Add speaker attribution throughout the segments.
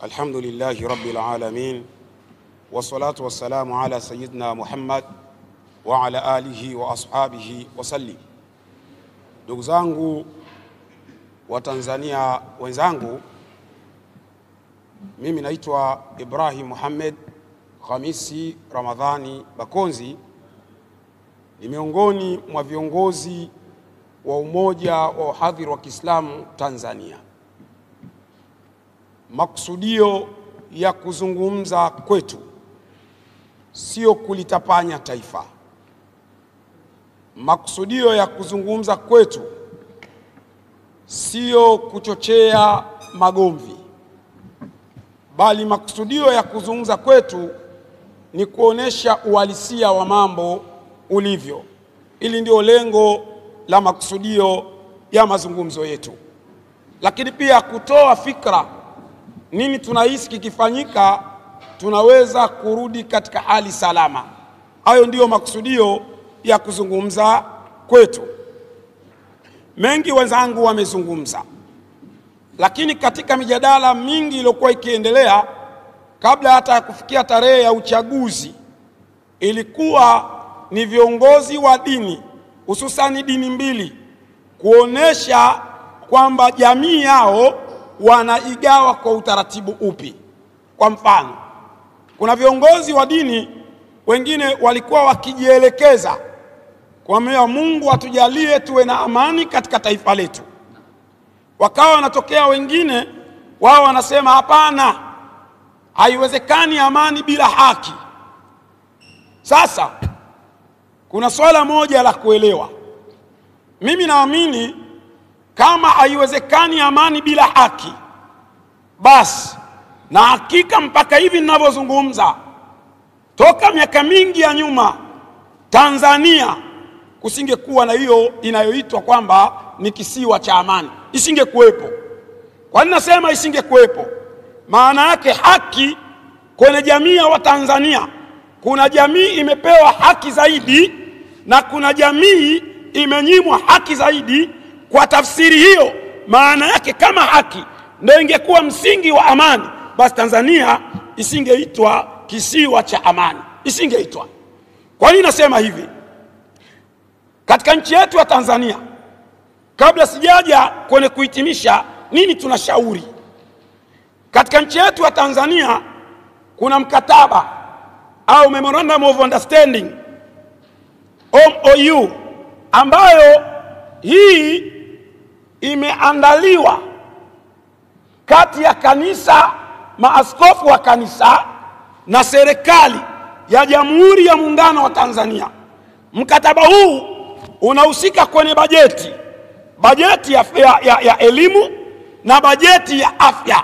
Speaker 1: الحمد لله رب العالمين والصلاة والسلام على سيدنا محمد وعلى آله وأصحابه وسلم. Ndugu zangu wa Tanzania wenzangu, mimi naitwa Ibrahim Muhammad Khamisi Ramadhani Bakonzi, ni miongoni mwa viongozi wa Umoja wa Wahadhiri wa Kiislamu Tanzania. Maksudio ya kuzungumza kwetu sio kulitapanya taifa. Maksudio ya kuzungumza kwetu sio kuchochea magomvi, bali maksudio ya kuzungumza kwetu ni kuonesha uhalisia wa mambo ulivyo. Ili ndio lengo la maksudio ya mazungumzo yetu, lakini pia kutoa fikra nini tunahisi kikifanyika tunaweza kurudi katika hali salama. Hayo ndio maksudio ya kuzungumza kwetu. Mengi wenzangu wamezungumza, lakini katika mijadala mingi iliyokuwa ikiendelea kabla hata kufikia tarehe ya uchaguzi, ilikuwa ni viongozi wa dini, hususani dini mbili, kuonesha kwamba jamii yao wanaigawa kwa utaratibu upi. Kwa mfano, kuna viongozi wa dini wengine walikuwa wakijielekeza kwa Mungu atujalie tuwe na amani katika taifa letu. Wakawa wanatokea wengine wao wanasema hapana, haiwezekani amani bila haki. Sasa kuna swala moja la kuelewa. Mimi naamini kama haiwezekani amani bila haki, basi na hakika mpaka hivi ninavyozungumza, toka miaka mingi ya nyuma Tanzania kusingekuwa na hiyo inayoitwa kwamba ni kisiwa cha amani. Isingekuwepo. Kwa nini nasema isingekuwepo? Maana yake haki kwenye jamii ya Watanzania, kuna jamii imepewa haki zaidi na kuna jamii imenyimwa haki zaidi. Kwa tafsiri hiyo, maana yake kama haki ndio ingekuwa msingi wa amani, basi Tanzania isingeitwa kisiwa cha amani, isingeitwa. Kwa nini nasema hivi? Katika nchi yetu ya Tanzania, kabla sijaja kwenye kuhitimisha nini tunashauri, katika nchi yetu ya Tanzania kuna mkataba au Memorandum of Understanding, MOU, ambayo hii imeandaliwa kati ya kanisa, maaskofu wa kanisa na serikali ya Jamhuri ya Muungano wa Tanzania. Mkataba huu unahusika kwenye bajeti ya elimu na bajeti ya afya.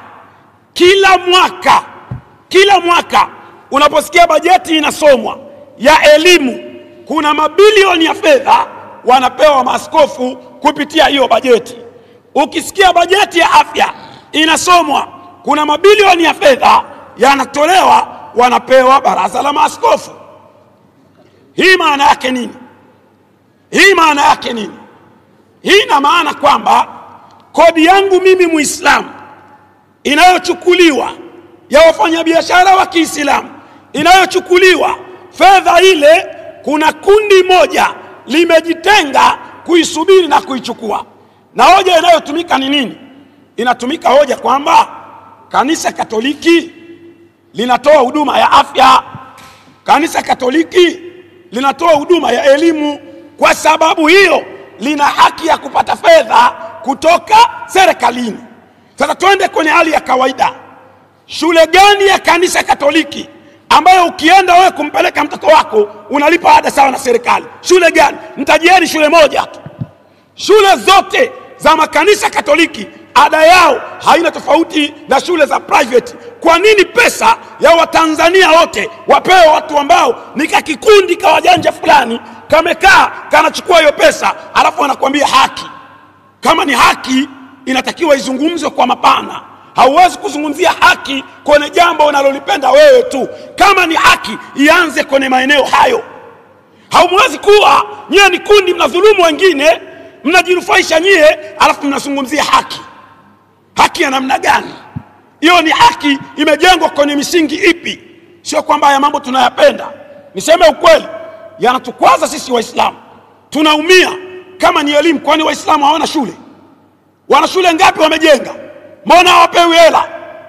Speaker 1: Kila mwaka unaposikia bajeti inasomwa ya elimu, kuna mabilioni ya fedha wanapewa maaskofu kupitia hiyo bajeti. Ukisikia bajeti ya afya inasomwa, kuna mabilioni ya fedha yanatolewa wanapewa baraza la maaskofu. Hii maana yake nini? Hii ina maana kwamba kodi yangu mimi Muislamu inayochukuliwa ya wafanyabiashara wa Kiislamu inayochukuliwa, fedha ile kuna kundi moja limejitenga kuisubiri na kuichukua. Na hoja inayotumika ni nini? Inatumika hoja kwamba kanisa Katoliki linatoa huduma ya afya, kanisa Katoliki linatoa huduma ya elimu, kwa sababu hiyo lina haki ya kupata fedha kutoka serikalini. Sasa twende kwenye hali ya kawaida. Shule gani ya kanisa Katoliki ambayo ukienda wewe kumpeleka mtoto wako unalipa ada sawa na serikali? Shule gani? Nitajieni shule moja tu. Shule zote za makanisa Katoliki ada yao haina tofauti na shule za private. Kwa nini pesa ya Watanzania wote wapewe watu ambao ni kikundi kawajanja fulani kamekaa kanachukua hiyo pesa, alafu anakuambia haki? Kama ni haki inatakiwa izungumzwe kwa mapana. Hauwezi kuzungumzia haki kwenye jambo unalolipenda wewe tu. Kama ni haki ianze kwenye maeneo hayo. Haumwezi kuwa nyie ni kundi mnadhulumu wengine, mnajinufaisha nyie, alafu mnazungumzia haki. Haki ya namna gani? Hiyo ni haki imejengwa kwenye misingi ipi? Sio kwamba haya mambo tunayapenda. Niseme ukweli, yanatukwaza sisi Waislamu. Tunaumia kama ni elimu. Kwani Waislamu hawana shule? Wana shule ngapi wamejenga? Mbona hawapewi hela?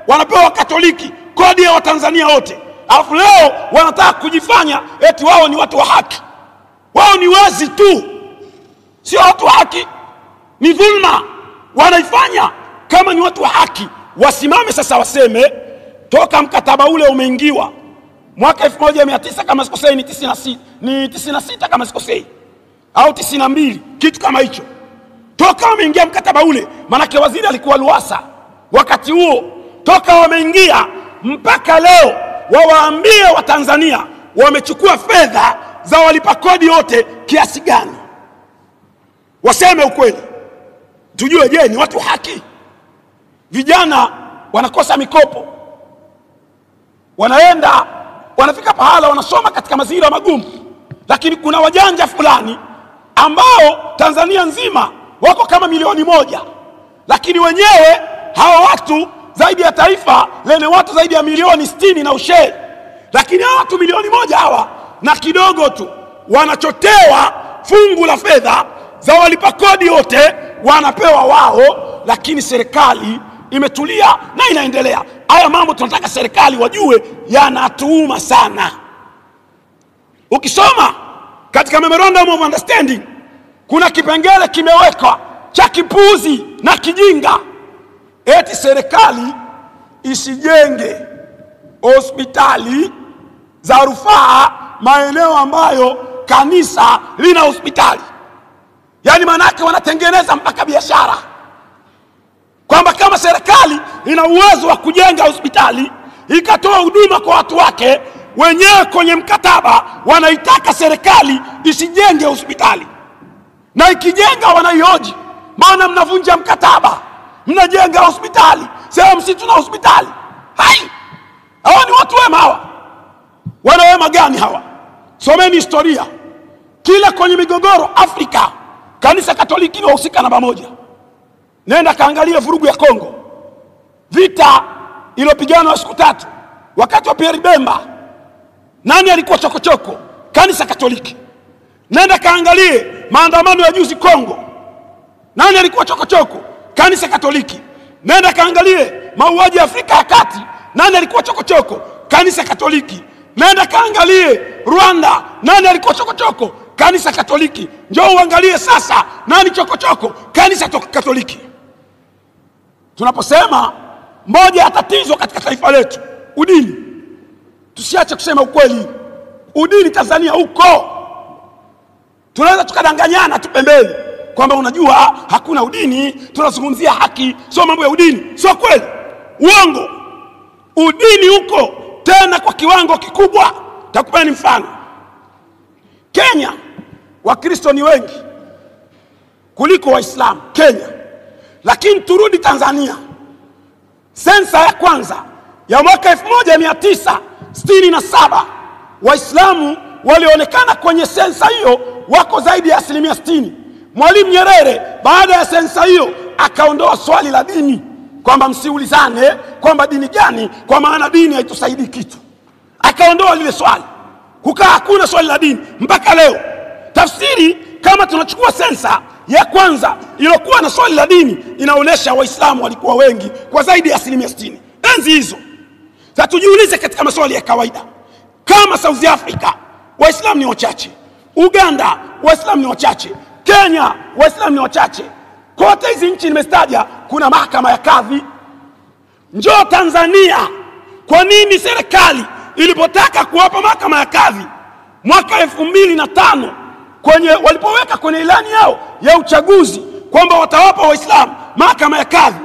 Speaker 1: Wanapewa Katoliki, kodi ya Watanzania wote. Alafu leo wanataka kujifanya eti wao ni watu wa haki. Wao ni wazi tu, sio watu wa haki. Ni dhulma wanaifanya. Kama ni watu wa haki, wasimame sasa waseme toka mkataba ule umeingiwa mwaka 1900 kama sikosei ni 96 kama sikosei au 92, kitu kama hicho. Toka wameingia mkataba ule, manake waziri alikuwa Luasa wakati huo, toka wameingia mpaka leo wawaambie Watanzania wamechukua fedha za walipa kodi wote kiasi gani. Waseme ukweli tujue, je, ni watu haki? Vijana wanakosa mikopo, wanafika pahala wanasoma katika mazingira magumu, lakini kuna wajanja fulani ambao Tanzania nzima wako kama 1,000,000, lakini wenyewe hawa watu zaidi ya taifa lenye watu zaidi ya 60,000,000 na ushe, lakini hawa watu 1,000,000 hawa na kidogo tu wanachotewa fungu la fedha za walipa kodi wote wanapewa wao, lakini serikali imetulia na inaendelea. Haya mambo tunataka serikali wajue yanatuuma sana. Ukisoma katika Memorandum of Understanding kuna kipengele kimewekwa cha kipuzi na kijinga, eti serikali isijenge hospitali za rufaa maeneo ambayo kanisa lina hospitali. Yani manake wanatengeneza mpaka biashara kwamba kama serikali ina uwezo wa kujenga hospitali ikatoa huduma kwa watu wake, wenyewe kwenye mkataba wanaitaka serikali isijenge hospitali, na ikijenga wanaihoji, maana mnavunja mkataba, mnajenga hospitali sehemu si tuna hospitali. Hai, hawa ni watu wema hawa? Wana wema gani hawa? Someni historia. Kila kwenye migogoro Afrika kanisa Katoliki linahusika namba moja. Nenda kaangalia vurugu ya Kongo, vita iliyopigana siku 3 wakati wa Pierre Bemba. Nani alikuwa chokochoko? Kanisa Katoliki. Nenda kaangalie maandamano ya juzi Kongo, nani alikuwa chokochoko? Kanisa Katoliki. Nenda kaangalie mauaji ya Afrika ya Kati, nani alikuwa chokochoko? Kanisa Katoliki. Nenda kaangalie Rwanda, nani alikuwa chokochoko? Kanisa Katoliki. Njoo uangalie sasa nani chokochoko? Kanisa Katoliki. Tunaposema moja ya tatizo katika taifa letu udini, tusiache kusema ukweli. Udini Tanzania huko, tunaweza tukadanganyana tu pembeni kwamba unajua hakuna udini, tunazungumzia haki, sio mambo ya udini. Sio kweli, uongo. Udini huko tena kwa kiwango kikubwa. Takupeni mfano. Kenya Wakristo ni wengi kuliko Waislamu Kenya, lakini turudi Tanzania. Sensa ya kwanza ya mwaka 1967 Waislamu walionekana kwenye sensa hiyo wako zaidi ya 60%. Mwalimu Nyerere baada ya sensa hiyo akaondoa swali la dini, kwamba msiulizane kwamba dini gani, kwa maana dini haitusaidii kitu. Akaondoa lile swali, kukaa hakuna swali la dini mpaka leo. Tafsiri, kama tunachukua sensa ya kwanza iliyokuwa na swali la dini, inaonyesha Waislamu walikuwa wengi kwa zaidi ya 60% enzi hizo. Sasa tujiulize katika maswali ya kawaida, kama South Africa Waislamu ni wachache, Uganda Waislamu ni wachache, Kenya Waislamu ni wachache, kote hizi nchi nimestaja kuna mahakama ya kadhi. Njoo Tanzania, kwa nini serikali ilipotaka kuwapa mahakama ya kadhi mwaka 2005 walipoweka kwenye ilani yao ya uchaguzi kwamba watawapa Waislamu mahakama ya kadhi,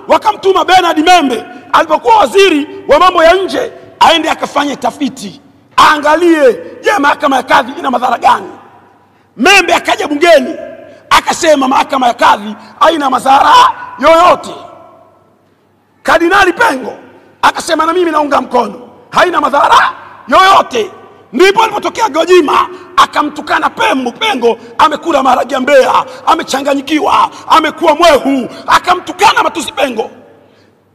Speaker 1: wakamtuma Bernard Membe alipokuwa waziri wa mambo ya nje aende akafanye tafiti, aangalie je, mahakama ya kadhi ina madhara gani. Membe akaja bungeni akasema mahakama ya kadhi haina madhara yoyote. Kardinali Pengo akasema na mimi naunga mkono, haina madhara yoyote. Ndipo alipotokea Gojima akamtukana Pengo, amekula maharage ya Mbeya, amechanganyikiwa, amekuwa mwehu, akamtukana matusi Pengo.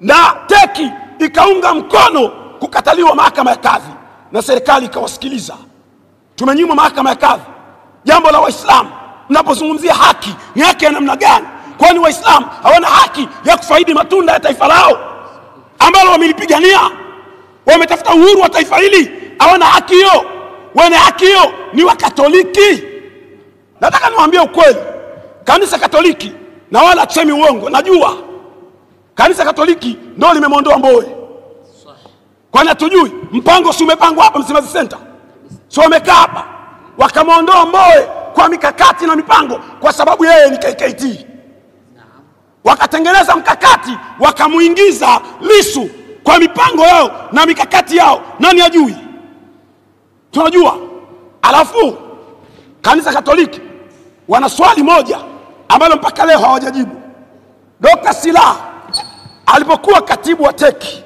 Speaker 1: na teki ikaunga mkono kukataliwa mahakama ya kadhi, na serikali ikawasikiliza. Tumenyimwa mahakama ya kadhi. Jambo la Waislamu, mnapozungumzia haki, ni haki ya namna gani? Kwani Waislamu hawana haki ya kufaidi matunda ya taifa lao ambalo wamelipigania? Wametafuta uhuru wa taifa hili, hawana haki hiyo? Wenye haki hiyo ni Wakatoliki. Nataka niwaambie ukweli, kanisa Katoliki, na wala tusemi uongo, najua kanisa Katoliki ndio limemwondoa Mbowe. Kwani hatujui mpango si umepangwa hapa Msimbazi Center? So wamekaa hapa wakamwondoa Mbowe kwa mikakati na mipango, kwa sababu yeye ni KKT. Wakatengeneza mkakati wakamuingiza Lissu kwa mipango yao na mikakati yao. Nani ajui? Tunajua. Alafu kanisa Katoliki wana swali moja ambalo mpaka leo hawajajibu. Dr. Slaa alipokuwa katibu wa teki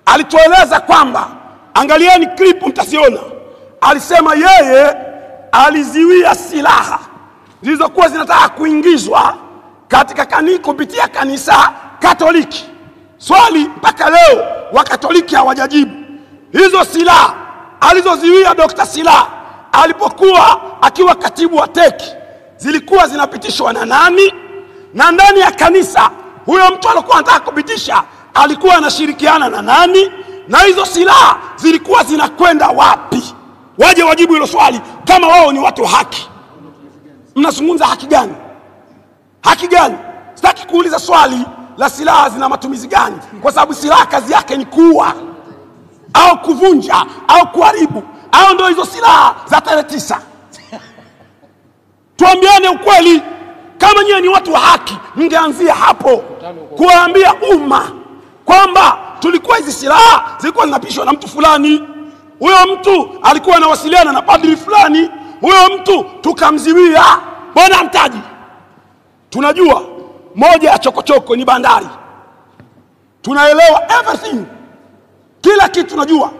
Speaker 1: alitueleza kwamba, angalieni clip mtasiona, alisema yeye aliziwia silaha zilizokuwa zinataka kuingizwa katika kanisa kupitia kanisa Katoliki. Swali mpaka leo Wakatoliki hawajajibu. Hizo silaha alizoziwia Dr. Slaa alipokuwa akiwa katibu wa teki zilikuwa zinapitishwa na nani? Na ndani ya kanisa huyo mtu alikuwa anataka kupitisha alikuwa anashirikiana na nani? Na hizo silaha zilikuwa zinakwenda wapi? Waje wajibu hilo swali kama wao ni watu wa haki. Mnazungumza haki gani? Haki gani? Sitaki kuuliza swali la silaha zina matumizi gani, kwa sababu silaha kazi yake ni kuua au kuvunja au kuharibu, au ndio hizo silaha za tarehe 9. Tuambiane ukweli, kama nyinyi ni watu wa haki mngeanzia hapo kuambia umma kwamba tulikuwa hizi silaha zilikuwa zinapishwa na mtu fulani, huyo mtu alikuwa anawasiliana na padri fulani, huyo mtu tukamziwia. Bwana mtaji. Tunajua moja ya chokochoko ni bandari. Tunaelewa everything, kila kitu tunajua.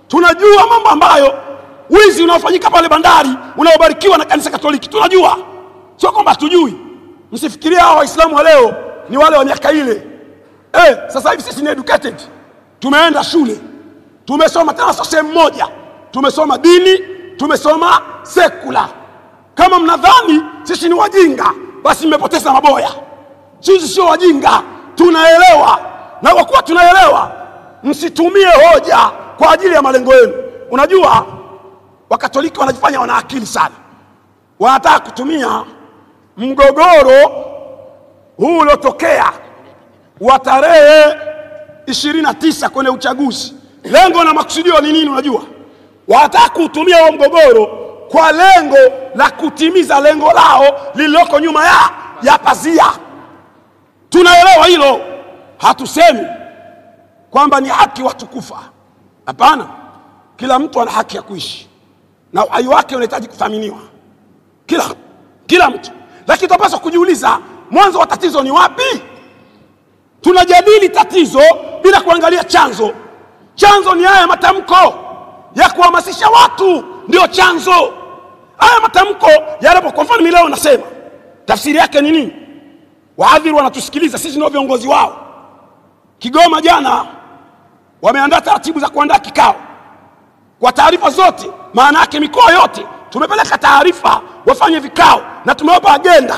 Speaker 1: Tunajua mambo ambayo wizi unaofanyika pale bandari unaobarikiwa na kanisa Katoliki. Tunajua, sio kwamba tujui. Msifikiria hao Waislamu wa leo ni wale wa miaka ile. Sasa hivi sisi ni educated, tumeenda shule, tumesoma tena sio sehemu moja, tumesoma dini, tumesoma sekula. Kama mnadhani sisi ni wajinga, basi mmepoteza maboya. Sisi sio wajinga, tunaelewa. Na kwa kuwa tunaelewa, msitumie hoja kwa ajili ya malengo yenu. Unajua Wakatoliki wanajifanya wana akili sana. Wanataka kutumia mgogoro huu uliotokea wa tarehe 29 kwenye uchaguzi. Lengo na makusudio ni nini? Unajua wanataka kutumia huo mgogoro kwa lengo la kutimiza lengo lao lililoko nyuma ya pazia. Tunaelewa hilo. Hatusemi kwamba ni haki watu kufa. Hapana, kila mtu ana haki ya kuishi na uhai wake unahitaji kuthaminiwa, kila mtu. Lakini tunapaswa kujiuliza mwanzo wa tatizo ni wapi? Tunajadili tatizo bila kuangalia chanzo. Chanzo ni haya matamko ya kuhamasisha watu, ndio chanzo. Haya matamko yanapo, kwa mfano leo nasema, tafsiri yake ni nini? Wahadhiri wanatusikiliza, sisi ndio viongozi wao. Kigoma jana wameandaa taratibu za kuandaa kikao kwa taarifa zote, maana yake mikoa yote tumepeleka taarifa wafanye vikao, na tumewapa agenda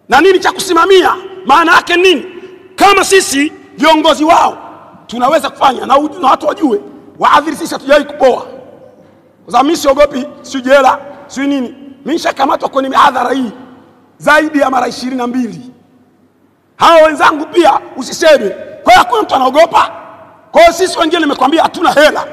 Speaker 1: na nini cha kusimamia. Maana yake nini? Kama sisi viongozi wao tunaweza kufanya, na watu wajue wahadhiri sisi hatujawahi kupoa. Kwa sababu mimi siogopi si jela si nini. Mimi nishakamatwa kwenye mihadhara hii zaidi ya mara 22. Hao wenzangu pia usiseme. Kwa hiyo hakuna mtu anaogopa. Kwa hiyo sisi wengine nimekwambia hatuna hela.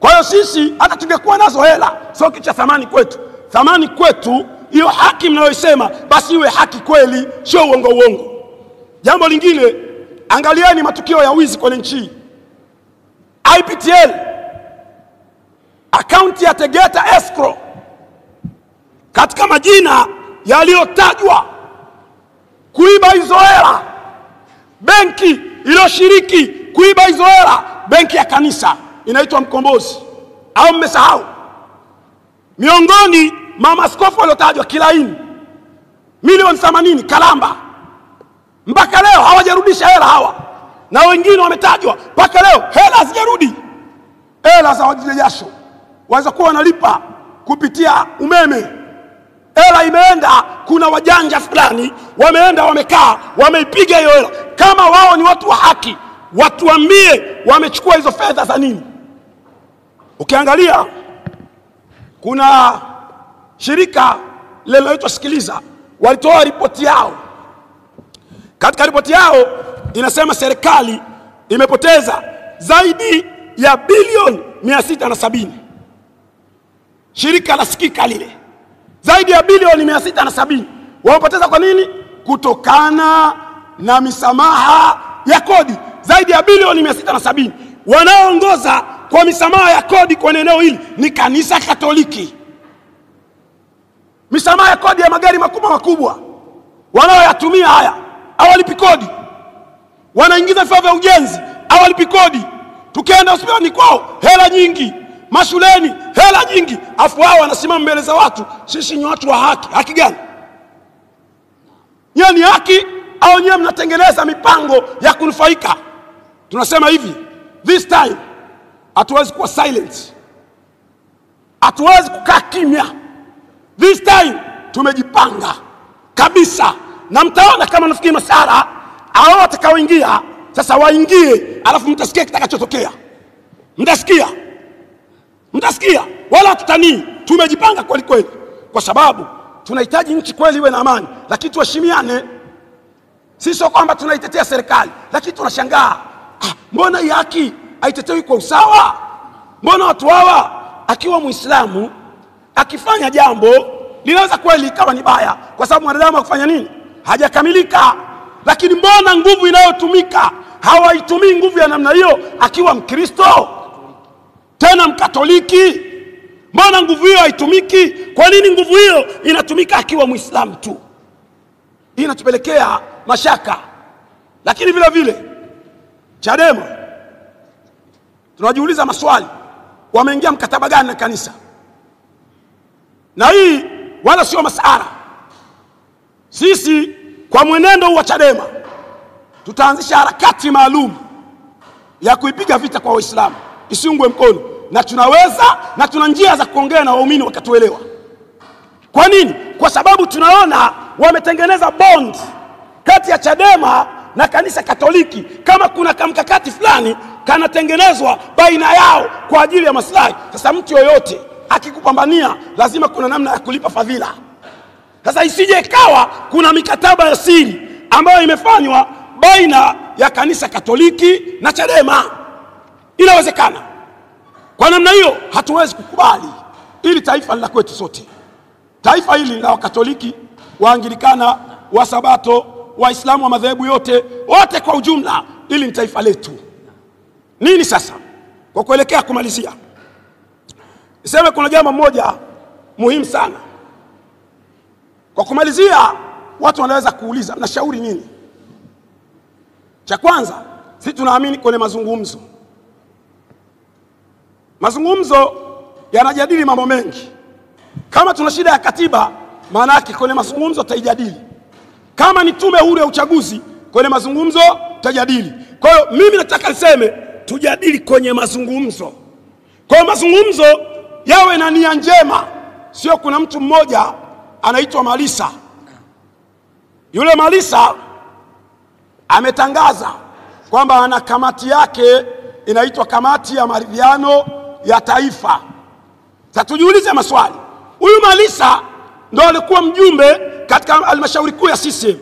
Speaker 1: Kwa hiyo sisi hata tungekuwa nazo hela sio kitu cha thamani kwetu. Thamani kwetu hiyo haki mnayosema, basi iwe haki kweli, sio uongo. Jambo lingine, angalieni matukio ya wizi kwenye nchi. IPTL akaunti ya Tegeta Escrow, katika majina yaliyotajwa kuiba hizo hela, benki iliyoshiriki kuiba hizo hela, benki ya kanisa inaitwa Mkombozi, au mmesahau? Miongoni mama askofu waliotajwa Kilaini milioni 80, Kalamba Mpaka leo hawajarudisha hela hawa, na wengine wametajwa mpaka leo hela hazijarudi. Hela za wajile jasho waweza kuwa wanalipa kupitia umeme, hela imeenda, kuna wajanja fulani wameenda wamekaa wameipiga hiyo hela. Kama wao ni watu wa haki, watuambie wamechukua hizo fedha za nini. Ukiangalia kuna shirika linaloitwa Sikiliza, walitoa ripoti yao. Katika ripoti yao inasema serikali imepoteza zaidi ya bilioni 670. Shirika la Sikika lile, zaidi ya bilioni 670 wamepoteza. Kwa nini? Kutokana na misamaha ya kodi, zaidi ya bilioni 670. Wanaoongoza kwa misamaha ya kodi kwa eneo hili ni kanisa Katoliki. Misamaha ya kodi ya magari makubwa wanaoyatumia haya hawalipi kodi. Wanaingiza vifaa vya ujenzi hawalipi kodi. Tukienda hospitali kwao hela nyingi, mashuleni hela nyingi, afu wao wanasimama mbele za watu, sisi ni watu wa haki. Haki gani? Nyie ni haki au nyie mnatengeneza mipango ya kunufaika? Tunasema hivi, this time hatuwezi kuwa silent, hatuwezi kukaa kimya. This time tumejipanga kabisa, na mtaona kama nafikiri masara hao watakaoingia sasa waingie, alafu mtasikia kitakachotokea. Mtasikia wala tutanii. Tumejipanga kweli kweli, kwa sababu tunahitaji nchi kweli iwe na amani, lakini tuheshimiane. Sisi sio kwamba tunaitetea serikali, lakini tunashangaa, mbona hii haki haitetewi kwa usawa? Mbona watu hawa, akiwa Muislamu akifanya jambo linaweza kweli ikawa ni baya, kwa sababu mwanadamu akifanya nini? Hajakamilika. Lakini mbona nguvu inayotumika hawaitumii nguvu ya namna hiyo akiwa Mkristo tena Mkatoliki? Mbona nguvu hiyo haitumiki? Kwa nini nguvu hiyo inatumika akiwa Muislamu tu? Hii inatupelekea mashaka. Lakini vile vile Chadema tunajiuliza maswali, wameingia mkataba gani na kanisa? Na hii wala sio masara. Sisi kwa mwenendo wa Chadema tutaanzisha harakati maalum ya kuipiga vita kwa Waislamu isiungwe mkono, na tunaweza na tuna njia za kuongea na waumini wakatuelewa. Kwa nini? Kwa sababu tunaona wametengeneza bond kati ya Chadema na kanisa Katoliki. Kama kuna kamkakati fulani kanatengenezwa baina yao kwa ajili ya maslahi. Sasa mtu yoyote akikupambania lazima kuna namna ya kulipa fadhila. Sasa isije ikawa kuna mikataba ya siri ambayo imefanywa baina ya kanisa Katoliki na Chadema. Inawezekana. Kwa namna hiyo hatuwezi kukubali. Ili taifa ni la kwetu sote. Taifa hili la Wakatoliki, Waanglikana, Wasabato, Waislamu wa madhehebu yote, wote kwa ujumla, ili ni taifa letu. Nini sasa? Kwa kuelekea kumalizia, niseme kuna jambo moja muhimu sana. Kwa kumalizia, watu wanaweza kuuliza, mnashauri nini? Cha kwanza, sisi tunaamini kwenye mazungumzo. Mazungumzo yanajadili mambo mengi. Kama tuna shida ya katiba, maana yake kwenye mazungumzo tutajadili. Kama ni tume huru ya uchaguzi, kwenye mazungumzo tutajadili. Kwa hiyo mimi nataka niseme tujadili kwenye mazungumzo. Kwa mazungumzo yawe na nia njema. Sio kuna mtu mmoja anaitwa Malisa. Yule Malisa ametangaza kwamba ana kamati yake inaitwa kamati ya maridhiano ya taifa. Sasa tujiulize maswali. Huyu Malisa ndio alikuwa mjumbe katika halmashauri kuu ya CCM.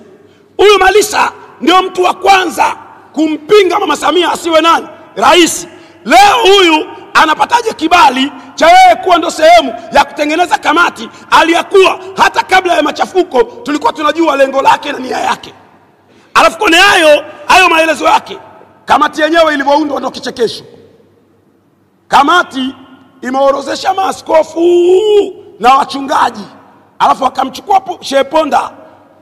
Speaker 1: Huyu Malisa ndio mtu wa kwanza kumpinga Mama Samia asiwe nani? Rais. Leo huyu anapataje kibali cha yeye kuwa ndo sehemu ya kutengeneza kamati aliyakuwa hata kabla ya machafuko tulikuwa tunajua lengo lake na nia yake? Alafu kone hayo maelezo yake, kamati yenyewe ilivyoundwa ndo kichekesho. Kamati imeorozesha maaskofu na wachungaji, alafu wakamchukua Sheikh Ponda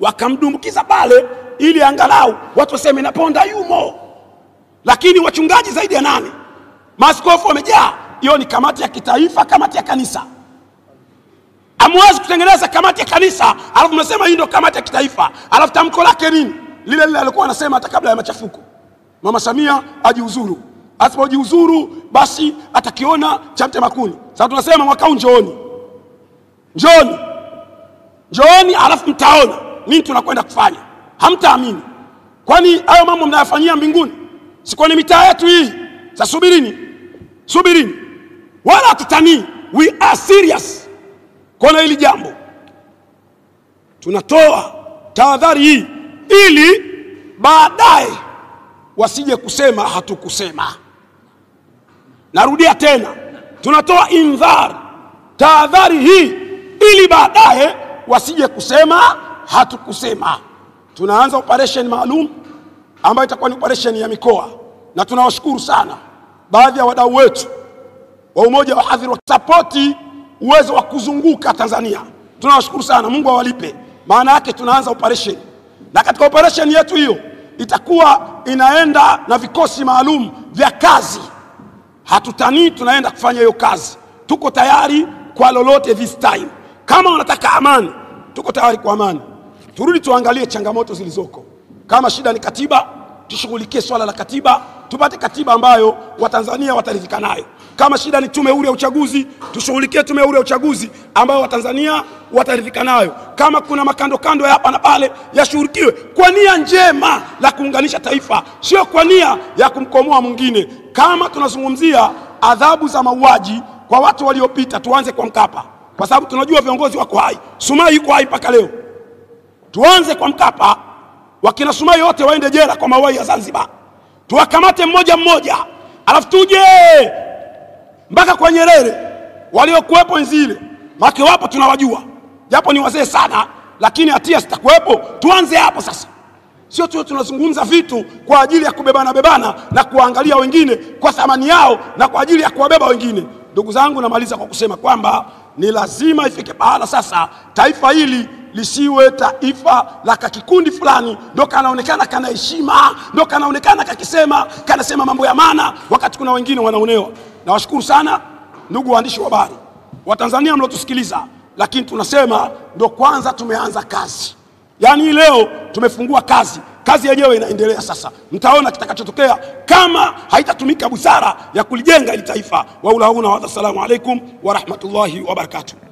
Speaker 1: wakamdumbukiza pale ili angalau watu waseme na Ponda yumo. Lakini wachungaji zaidi ya 8, maaskofu wamejaa. Hiyo ni kamati ya kitaifa, kamati ya kanisa. Hamwezi kutengeneza kamati ya kanisa alafu mnasema hii ndio kamati ya kitaifa. Alafu tamko lake nini? lile alikuwa anasema hata kabla ya machafuko, Mama Samia ajiuzuru, asipojiuzuru basi atakiona cha mtema kuni. Sasa tunasema mwaka huu njooni alafu mtaona nini tunakwenda kufanya. Hamtaamini. Kwani hayo mambo mnayafanyia mbinguni? Si kwa mitaa yetu hii. Sasa subirini. Wala tutani. We are serious. Kwa hili jambo. Tunatoa tahadhari hii ili baadaye wasije kusema hatukusema. Narudia tena. Tunatoa indhar, tahadhari hii ili baadaye wasije kusema hatukusema. Tunaanza operation maalum ambayo itakuwa ni operation ya mikoa, na tunawashukuru sana baadhi ya wadau wetu wa umoja wa hadhiri wa support uwezo wa kuzunguka Tanzania. Tunawashukuru sana, Mungu awalipe. Maana yake tunaanza operation, na katika operation yetu hiyo itakuwa inaenda na vikosi maalum vya kazi. Hatutani, tunaenda kufanya hiyo kazi. Tuko tayari kwa lolote this time. Kama wanataka amani, tuko tayari kwa amani. Turudi tuangalie changamoto zilizoko. Kama shida ni katiba, tushughulikie swala la katiba, tupate katiba ambayo Watanzania wataridhika nayo. Kama shida ni tume huru ya uchaguzi, tushughulikie tume huru ya uchaguzi ambayo Watanzania wataridhika nayo. Kama kuna makando ya hapa na pale, yashughulikiwe kwa nia njema la kuunganisha taifa, sio kwa nia ya kumkomoa mwingine. Kama tunazungumzia adhabu za mauaji kwa watu waliopita, tuanze kwa Mkapa, kwa sababu tunajua viongozi wako hai. Sumai yuko hai mpaka leo. Tuanze kwa Mkapa, wakina Sumai wote waende jela kwa mauaji ya Zanzibar. Tuwakamate mmoja, alafu tuje mpaka kwa Nyerere waliokuwepo nzile. Maki wapo tunawajua, japo ni wazee sana, lakini hatia sitakuwepo. Tuanze hapo sasa. Sio tu tunazungumza vitu kwa ajili ya kubebana na kuangalia wengine kwa thamani yao na kwa ajili ya kuwabeba wengine. Ndugu zangu, namaliza kwa kusema kwamba ni lazima ifike pahala sasa taifa hili lisiwe taifa la kikundi fulani ndio kanaonekana kana heshima, ndio kanaonekana kanasema mambo ya maana wakati kuna wengine wanaonewa. Nawashukuru sana ndugu waandishi wa habari wa Tanzania mlotusikiliza, lakini tunasema ndio kwanza tumeanza kazi. Yaani leo tumefungua kazi yenyewe inaendelea sasa. Mtaona kitakachotokea kama haitatumika busara ya kulijenga ili taifa. Wa ulauna wa assalamu alaikum wa rahmatullahi wa barakatuh.